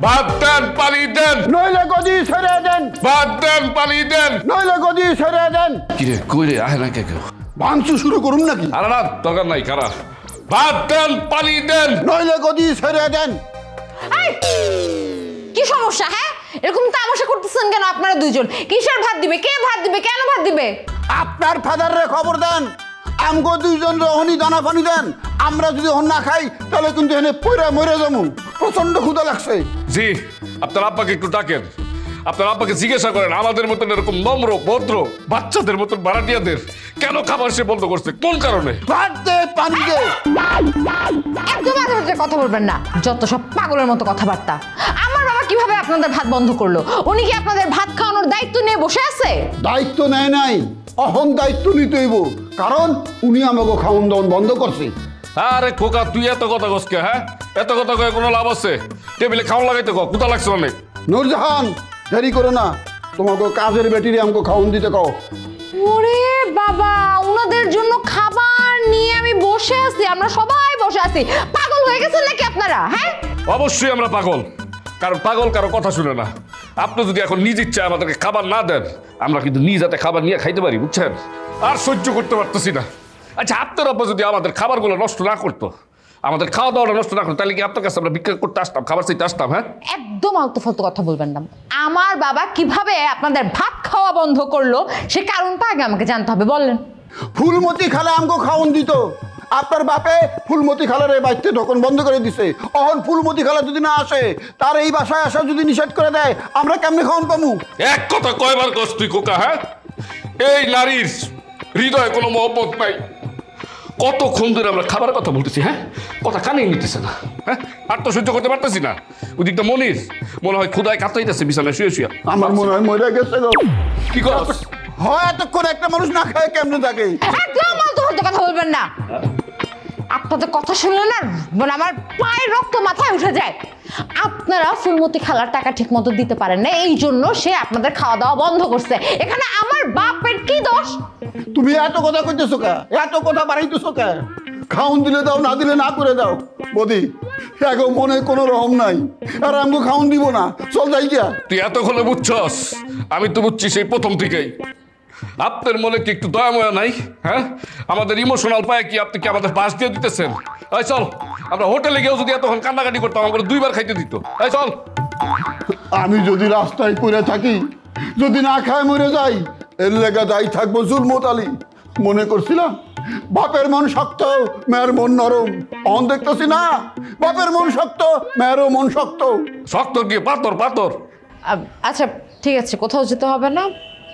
ভাত দেন, পানি দেন, নইলে গদি ছেড়ে দেন। ভাত দেন, পানি দেন, নইলে গদি ছেড়ে দেন। কিরে কই রে আহে না কে কেউ? ভাঙচুর শুরু করুন নাকি? আরে না, দরকার নাই। কারা? ভাত দেন, পানি দেন, নইলে গদি ছেড়ে দেন। কি সমস্যা? হ্যাঁ, এরকম তামাশা করতেছেন কেন আপনারা দুইজন? কিসের ভাত দিবে? কে ভাত দিবে? কেন ভাত দিবে? আপনার ফাদারে খবর দেন, আমগো দুইজন রহনি দানা পানি দেন। আমরা যদি হন না খাই তাহলে কিন্তু এনে পয়রা মরে যাবো। প্রচন্ড ক্ষুধা লাগছে। জি, আপনার আব্বাকে একটু ডাকেন। আপনার আব্বাকে জিজ্ঞাসা করেন আমাদের মতন এরকম নম্র ভদ্র বাচ্চাদের মতন ভাড়াটিয়াদের কেন খাবার সে বন্ধ করছে, কোন কারণে? ভাত দে, পানি দে। একদম মাঝে মাঝে কথা বলবেন না, যত সব পাগলের মতো কথাবার্তা। আমার বাবা কিভাবে আপনাদের ভাত বন্ধ করলো? উনি কি আপনাদের ভাত খাওয়ানোর দায়িত্ব নিয়ে বসে আছে? দায়িত্ব নেয় নাই, অহন দায়িত্ব নিতে হইব। কারণ উনি আমাকে খাওয়ান দাওয়ান বন্ধ করছে। আরে খোকা, তুই এত কথা কসকে? হ্যাঁ, এত কথা কয়ে কোনো লাভ আছে? টেবিলে খাওয়ান লাগাইতে কো, কোথা লাগছে অনেক। নূরজাহান, দেরি করো না, তোমাকে কাজের বেটিরে আমাকে খাওয়ান দিতে কও। ওরে বাবা, ওনাদের জন্য খাবার নিয়ে আমি বসে আছি, আমরা সবাই বসে আছি। পাগল হয়ে গেছেন নাকি আপনারা? হ্যাঁ, অবশ্যই আমরা পাগল, কারণ পাগল কারো কথা শুনে না। আপনি যদি এখন নিজ ইচ্ছা আমাদেরকে খাবার না দেন, আমরা কিন্তু নিজ হাতে খাবার নিয়ে খাইতে পারি, বুঝছেন? আর সহ্য করতে পারতেছি না। আচ্ছা, আপনার আব্বা যদি আমাদের খাবারগুলো নষ্ট না করতো, আমাদের খাওয়া দাওয়াটা নষ্ট না করতো, তাহলে কি আপনার কাছে আমরা ভিক্ষা করতে আসতাম, খাবার চাইতে আসতাম? হ্যাঁ, একদম আলতু ফালতু কথা বলবেন না। আমার বাবা কিভাবে আপনাদের ভাত খাওয়া বন্ধ করলো সে কারণটা আগে আমাকে জানতে হবে। বললেন ফুলমতি খালা আমাকে খাওয়ান দিত। আপনার বাপে ফুলমতি খালার এই বাড়িতে ঢোকন বন্ধ করে দিছে। অহন ফুলমতি খালা যদি না আসে, তার এই বাসায় আসা যদি নিষেধ করে দেয়, আমরা কেমনে খাওয়ান পামু? এক কথা কয়বার কস তুই খোকা? হ্যাঁ, এই নারীর হৃদয়ে কোনো মহব্বত নাই। কতক্ষণ ধরে আমরা খাবারের কথা বলতেছি, হ্যাঁ, কথা কানেই নিতেছে না। হ্যাঁ, আর তো সহ্য করতে পারতেছি না। ওদিকটা মনির মনে হয় ক্ষুধায় কাতরাইতেছে বিছানায় শুয়ে শুয়ে। আমার মনে হয় মরে গেছে গো। কি করছ? হয় এতক্ষণ একটা মানুষ না খায় কেমনে থাকে? একদম আলতু ফালতু কথা বলবেন না। আপনাদের কথা শুনলে না মানে আমার পায়ের রক্ত মাথায় উঠে যায়। আপনারা ফুলমতি খালার টাকা ঠিক মতো দিতে পারেন না, এই জন্য সে আপনাদের খাওয়া দাওয়া বন্ধ করছে। এখানে আমার বাপের কি দোষ? তুমি এত কথা কইতেছো কে? এত কথা বাড়াইতেছো কে? খাউন দিলে দাও, না দিলে না করে দাও। বদি এখন মনে কোনো রকম নাই, আর আমাকে খাউন দিব না। চল যাই গিয়া। তুই এতক্ষণে বুঝছস? আমি তো বুঝছি সেই প্রথম থেকেই। আপনার মনে কি একটু দয়াময়া নাই? হ্যাঁ, আমাদের ইমোশনাল পায় কি আপনি কি আমাদের বাস দিয়ে দিতেছেন? এই চল, আমরা হোটেলে গিয়েও যদি এতক্ষণ কান্নাকাটি করতাম, আমাদের 2 বার খাইতে দিত। এই চল। আমি যদি রাস্তায় পড়ে থাকি, যদি না খায় মরে যাই, এর লেগা দায়ী থাকবো জুলমত আলী। মনে করছিলাম বাপের মন শক্ত, মেয়ের মন নরম। অন দেখতেছি না, বাপের মন শক্ত, মেয়েরও মন শক্ত। শক্ত কি পাথর পাথর? আচ্ছা ঠিক আছে, কোথাও যেতে হবে না,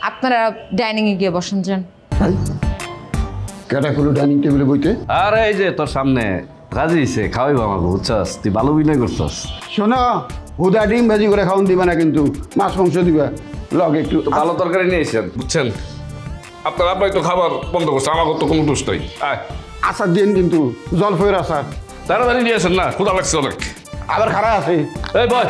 আপনারা ডাইনিং এ গিয়ে বসেন যান। কেটা খুলো ডাইনিং টেবিলে বইতে। আরে এই যে তোর সামনে রাজিছে খাওয়াইবো আমাকে, বুঝছস? তুই ভালো বিনয় করছস। শোনো, হুদা ডিম ভাজি করে খাওয়ান দিবা না, কিন্তু মাছ মাংস দিবা লগ একটু। ভালো তরকারি নিয়ে এসেছেন, বুঝছেন? আপনার আব্বাই তো খাবার বন্ধ করছে, আমার তো কোনো দোষ নাই। আচার দিন কিন্তু জলফয়ের আচার। তাড়াতাড়ি নিয়ে আসেন না, ক্ষুধা লাগছে অনেক। আবার খারাপ আছে। এই বয়